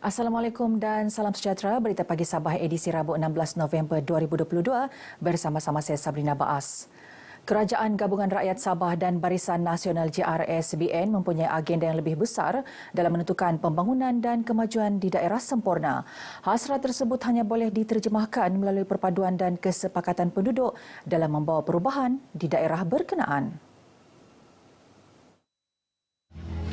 Assalamualaikum dan salam sejahtera. Berita Pagi Sabah edisi Rabu 16 November 2022 bersama-sama saya Sabrina Baas. Kerajaan Gabungan Rakyat Sabah dan Barisan Nasional GRSBN mempunyai agenda yang lebih besar dalam menentukan pembangunan dan kemajuan di daerah sempurna. Hasrat tersebut hanya boleh diterjemahkan melalui perpaduan dan kesepakatan penduduk dalam membawa perubahan di daerah berkenaan.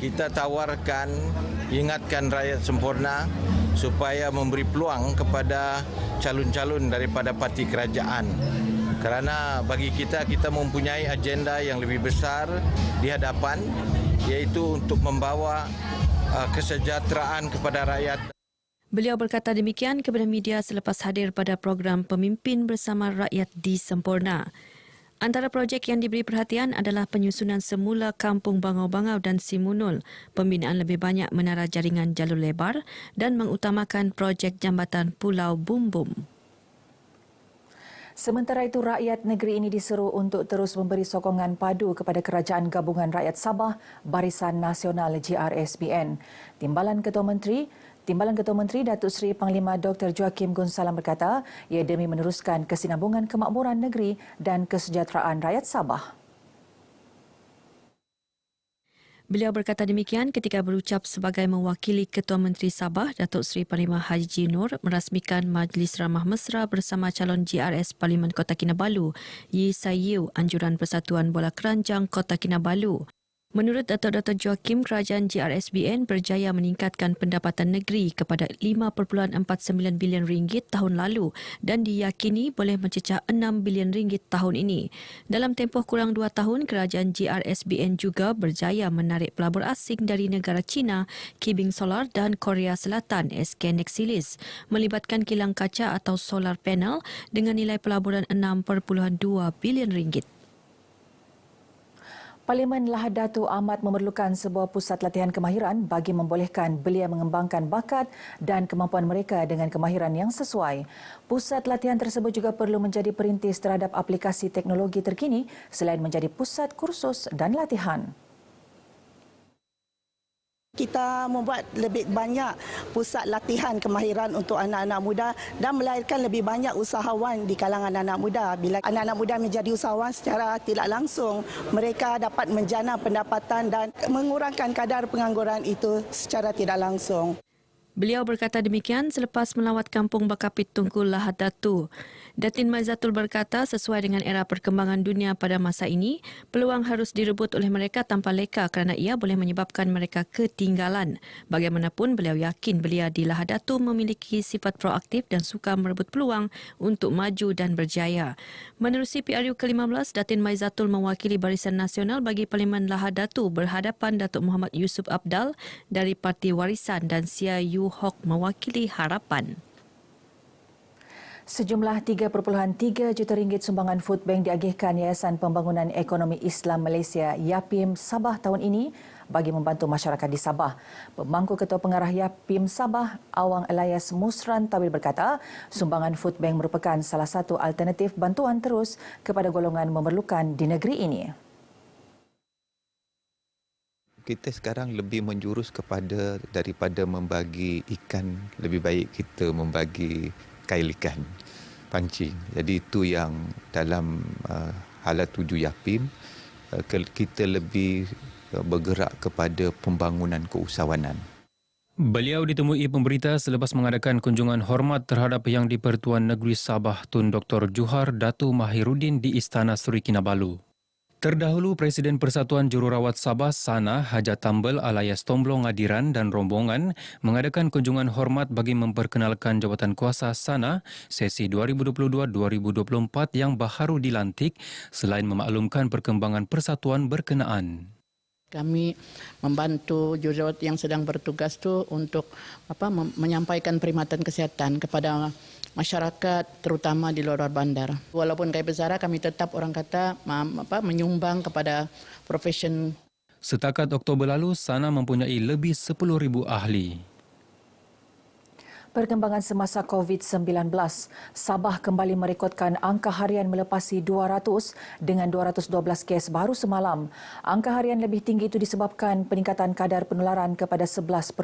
Kita tawarkan, ingatkan rakyat sempurna supaya memberi peluang kepada calon-calon daripada parti kerajaan. Kerana bagi kita mempunyai agenda yang lebih besar di hadapan, iaitu untuk membawa kesejahteraan kepada rakyat. Beliau berkata demikian kepada media selepas hadir pada program Pemimpin Bersama Rakyat di Sempurna. Antara projek yang diberi perhatian adalah penyusunan semula Kampung Bangau-Bangau dan Simunul, pembinaan lebih banyak menara jaringan jalur lebar dan mengutamakan projek jambatan Pulau Bumbum. Sementara itu, rakyat negeri ini diseru untuk terus memberi sokongan padu kepada Kerajaan Gabungan Rakyat Sabah Barisan Nasional GRSBN. Timbalan Ketua Menteri Datuk Seri Panglima Dr. Joakim Gunsalam berkata, ia demi meneruskan kesinambungan kemakmuran negeri dan kesejahteraan rakyat Sabah. Beliau berkata demikian ketika berucap sebagai mewakili Ketua Menteri Sabah Datuk Seri Panglima Haji Nur merasmikan Majlis Ramah Mesra bersama calon GRS Parlimen Kota Kinabalu, Yi Sayiu, Anjuran Persatuan Bola Keranjang Kota Kinabalu. Menurut Datuk Dr. Joakim, kerajaan GRSBN berjaya meningkatkan pendapatan negeri kepada 5.49 bilion ringgit tahun lalu dan diyakini boleh mencecah 6 bilion ringgit tahun ini. Dalam tempoh kurang 2 tahun, kerajaan GRSBN juga berjaya menarik pelabur asing dari negara China, Kibing Solar dan Korea Selatan SK Nexilis melibatkan kilang kaca atau solar panel dengan nilai pelaburan 6.2 bilion ringgit. Parlimen Lahad Datu amat memerlukan sebuah pusat latihan kemahiran bagi membolehkan belia mengembangkan bakat dan kemampuan mereka dengan kemahiran yang sesuai. Pusat latihan tersebut juga perlu menjadi perintis terhadap aplikasi teknologi terkini selain menjadi pusat kursus dan latihan. Kita membuat lebih banyak pusat latihan kemahiran untuk anak-anak muda dan melahirkan lebih banyak usahawan di kalangan anak muda. Bila anak-anak muda menjadi usahawan secara tidak langsung, mereka dapat menjana pendapatan dan mengurangkan kadar pengangguran itu secara tidak langsung. Beliau berkata demikian selepas melawat kampung Bakapit Tunku Lahad Datu. Datin Maizatul berkata sesuai dengan era perkembangan dunia pada masa ini, peluang harus direbut oleh mereka tanpa leka kerana ia boleh menyebabkan mereka ketinggalan. Bagaimanapun, beliau yakin belia di Lahad Datu memiliki sifat proaktif dan suka merebut peluang untuk maju dan berjaya. Menerusi PRU ke-15, Datin Maizatul mewakili Barisan Nasional bagi Parlimen Lahad Datu berhadapan Datuk Muhammad Yusuf Abdal dari Parti Warisan dan Sia Yu Hok mewakili Harapan. Sejumlah 3.3 juta ringgit sumbangan Food Bank diagihkan Yayasan Pembangunan Ekonomi Islam Malaysia YAPIM Sabah tahun ini bagi membantu masyarakat di Sabah. Pemangku Ketua Pengarah YAPIM Sabah, Awang Elias Musran Tawil berkata, sumbangan Food Bank merupakan salah satu alternatif bantuan terus kepada golongan memerlukan di negeri ini. Kita sekarang lebih menjurus kepada daripada membagi ikan, lebih baik kita membagi kail ikan, pancing. Jadi itu yang dalam hala tuju YAPIM, kita lebih bergerak kepada pembangunan keusahawanan. Beliau ditemui pemberita selepas mengadakan kunjungan hormat terhadap Yang di-Pertuan Negeri Sabah Tun Dr. Johar Datu Mahiruddin di Istana Seri Kinabalu. Terdahulu, Presiden Persatuan Jururawat Sabah Sana Hajat Tambel alias Tomblong Ngadiran dan rombongan mengadakan kunjungan hormat bagi memperkenalkan jawatan kuasa Sana sesi 2022-2024 yang baharu dilantik selain memaklumkan perkembangan persatuan berkenaan. Kami membantu jururawat yang sedang bertugas tu untuk menyampaikan perkhidmatan kesihatan kepada masyarakat terutama di luar bandar. Walaupun kaya besar kami tetap orang kata menyumbang kepada profesion. Setakat Oktober lalu, Sana mempunyai lebih 10,000 ahli. Perkembangan semasa COVID-19, Sabah kembali merekodkan angka harian melepasi 200 dengan 212 kes baru semalam. Angka harian lebih tinggi itu disebabkan peningkatan kadar penularan kepada 11.18%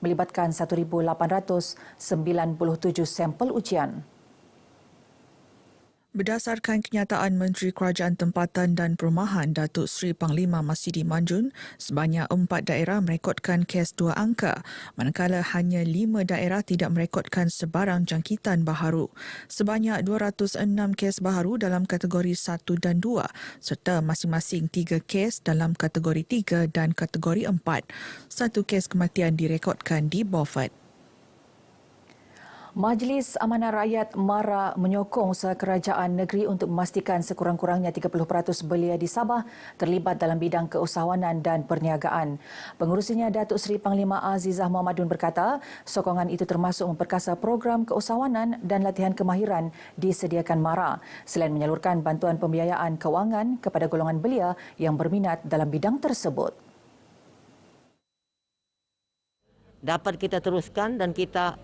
melibatkan 1,897 sampel ujian. Berdasarkan kenyataan Menteri Kerajaan Tempatan dan Perumahan Datuk Seri Panglima Masidi Manjun, sebanyak 4 daerah merekodkan kes 2 angka, manakala hanya 5 daerah tidak merekodkan sebarang jangkitan baharu. Sebanyak 206 kes baharu dalam kategori 1 dan 2 serta masing-masing 3 kes dalam kategori 3 dan kategori 4. 1 kes kematian direkodkan di Beaufort. Majlis Amanah Rakyat MARA menyokong usaha kerajaan negeri untuk memastikan sekurang-kurangnya 30% belia di Sabah terlibat dalam bidang keusahawanan dan perniagaan. Pengurusinya Datuk Seri Panglima Azizah Mohamadun berkata, sokongan itu termasuk memperkasa program keusahawanan dan latihan kemahiran disediakan MARA selain menyalurkan bantuan pembiayaan kewangan kepada golongan belia yang berminat dalam bidang tersebut. Dapat kita teruskan dan kita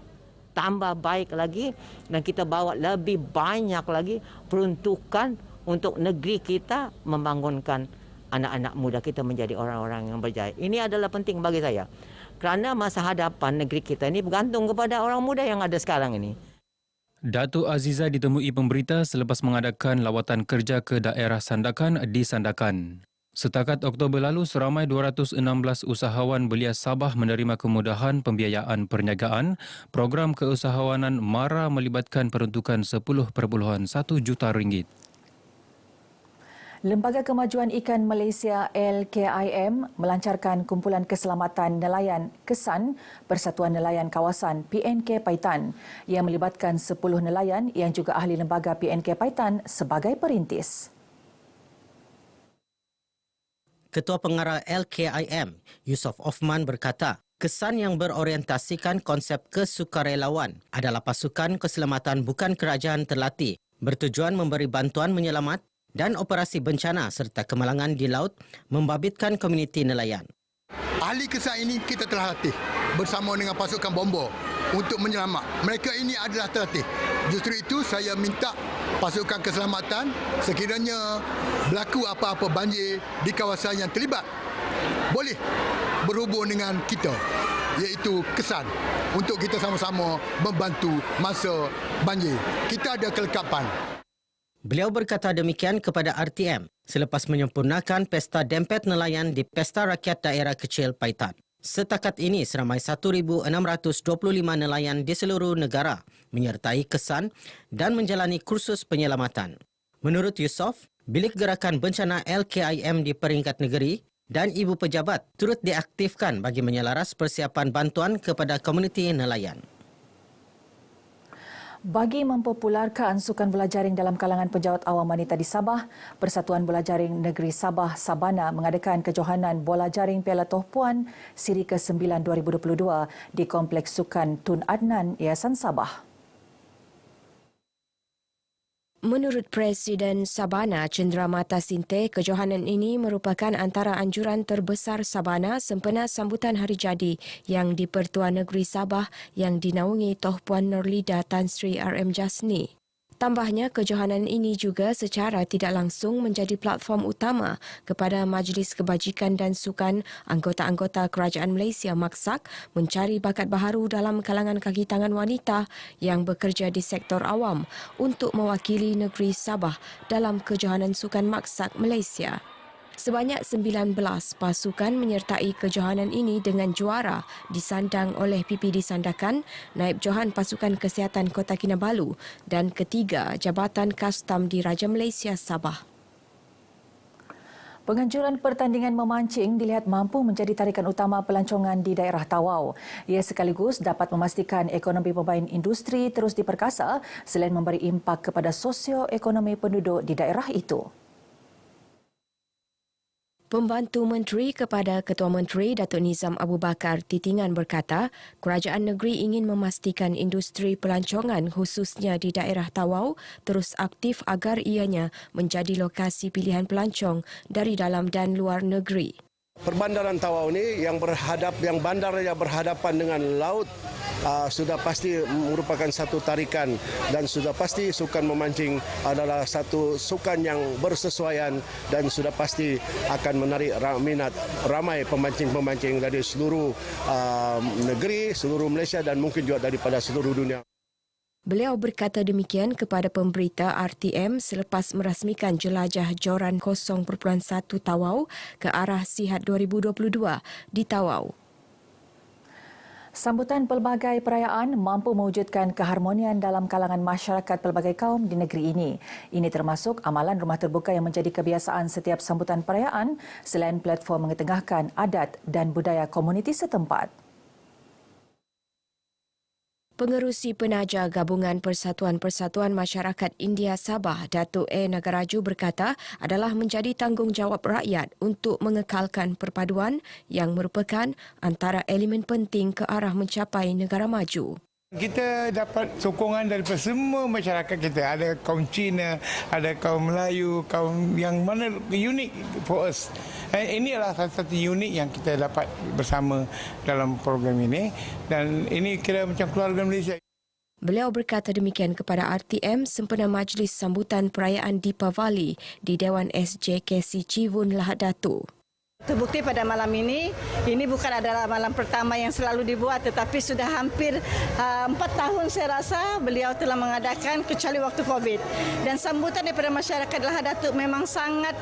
tambah baik lagi dan kita bawa lebih banyak lagi peruntukan untuk negeri kita membangunkan anak-anak muda kita menjadi orang-orang yang berjaya. Ini adalah penting bagi saya kerana masa hadapan negeri kita ini bergantung kepada orang muda yang ada sekarang ini. Datuk Aziza ditemui pemberita selepas mengadakan lawatan kerja ke daerah Sandakan di Sandakan. Setakat Oktober lalu, seramai 216 usahawan belia Sabah menerima kemudahan pembiayaan perniagaan. Program keusahawanan MARA melibatkan peruntukan 10.1 juta ringgit. Lembaga Kemajuan Ikan Malaysia LKIM melancarkan kumpulan keselamatan nelayan KESAN Persatuan Nelayan Kawasan PNK Paitan yang melibatkan 10 nelayan yang juga ahli lembaga PNK Paitan sebagai perintis. Ketua Pengarah LKIM, Yusof Othman berkata, KESAN yang berorientasikan konsep kesukarelawan adalah pasukan keselamatan bukan kerajaan terlatih, bertujuan memberi bantuan menyelamat dan operasi bencana serta kemalangan di laut membabitkan komuniti nelayan. Ahli KESAN ini kita telah latih bersama dengan pasukan bomber untuk menyelamat. Mereka ini adalah terlatih. Justru itu saya minta pasukan keselamatan sekiranya berlaku apa-apa banjir di kawasan yang terlibat boleh berhubung dengan kita iaitu KESAN untuk kita sama-sama membantu masa banjir. Kita ada kelengkapan. Beliau berkata demikian kepada RTM selepas menyempurnakan Pesta Dempet Nelayan di Pesta Rakyat Daerah Kecil Paitan. Setakat ini, seramai 1,625 nelayan di seluruh negara menyertai KESAN dan menjalani kursus penyelamatan. Menurut Yusof, Bilik Gerakan Bencana LKIM di peringkat negeri dan ibu pejabat turut diaktifkan bagi menyelaras persiapan bantuan kepada komuniti nelayan. Bagi mempopularkan sukan bola jaring dalam kalangan penjawat awam wanita di Sabah, Persatuan Bola Jaring Negeri Sabah Sabana mengadakan kejohanan bola jaring Piala Toh Puan Siri ke-9 2022 di Kompleks Sukan Tun Adnan, Yayasan Sabah. Menurut Presiden Sabana Cenderamata Sinte, kejohanan ini merupakan antara anjuran terbesar Sabana sempena sambutan hari jadi yang di-Pertuan Negeri Sabah yang dinaungi Toh Puan Nurlida Tan Sri RM Jasni. Tambahnya, kejohanan ini juga secara tidak langsung menjadi platform utama kepada Majlis Kebajikan dan Sukan anggota-anggota Kerajaan Malaysia Maksak mencari bakat baharu dalam kalangan kaki tangan wanita yang bekerja di sektor awam untuk mewakili negeri Sabah dalam kejohanan sukan Maksak Malaysia. Sebanyak 19 pasukan menyertai kejohanan ini dengan juara disandang oleh PPD Sandakan, Naib Johan Pasukan Kesihatan Kota Kinabalu dan ketiga Jabatan Kastam di Raja Malaysia Sabah. Penganjuran pertandingan memancing dilihat mampu menjadi tarikan utama pelancongan di daerah Tawau. Ia sekaligus dapat memastikan ekonomi pemain industri terus diperkasa selain memberi impak kepada sosioekonomi penduduk di daerah itu. Pembantu Menteri kepada Ketua Menteri Datuk Nizam Abu Bakar Titingan berkata, kerajaan negeri ingin memastikan industri pelancongan khususnya di daerah Tawau terus aktif agar ianya menjadi lokasi pilihan pelancong dari dalam dan luar negeri. Perbandaran Tawau ini yang bandarnya berhadapan dengan laut sudah pasti merupakan satu tarikan dan sudah pasti sukan memancing adalah satu sukan yang bersesuaian dan sudah pasti akan menarik minat ramai pemancing-pemancing dari seluruh negeri, seluruh Malaysia dan mungkin juga daripada seluruh dunia. Beliau berkata demikian kepada pemberita RTM selepas merasmikan jelajah joran 0.1 Tawau ke arah Sihat 2022 di Tawau. Sambutan pelbagai perayaan mampu mewujudkan keharmonian dalam kalangan masyarakat pelbagai kaum di negeri ini. Ini termasuk amalan rumah terbuka yang menjadi kebiasaan setiap sambutan perayaan selain platform mengetengahkan adat dan budaya komuniti setempat. Pengerusi Penaja Gabungan Persatuan-Persatuan Masyarakat India Sabah, Datuk A. Nagaraju berkata adalah menjadi tanggungjawab rakyat untuk mengekalkan perpaduan yang merupakan antara elemen penting ke arah mencapai negara maju. Kita dapat sokongan daripada semua masyarakat kita. Ada kaum Cina, ada kaum Melayu, kaum yang mana unik for us. Ini adalah salah satu unik yang kita dapat bersama dalam program ini. Dan ini kira macam keluarga Malaysia. Beliau berkata demikian kepada RTM sempena majlis sambutan perayaan Deepavali di Dewan SJKC Civun Lahad Datu. Terbukti pada malam ini bukan adalah malam pertama yang selalu dibuat tetapi sudah hampir 4 tahun saya rasa beliau telah mengadakan kecuali waktu Covid. Dan sambutan daripada masyarakat Lahad Datu memang sangat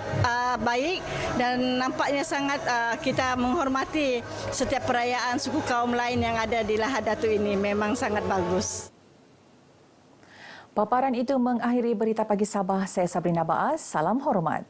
baik dan nampaknya sangat kita menghormati setiap perayaan suku kaum lain yang ada di Lahad Datu ini memang sangat bagus. Paparan itu mengakhiri berita pagi Sabah. Saya Sabrina Baas. Salam hormat.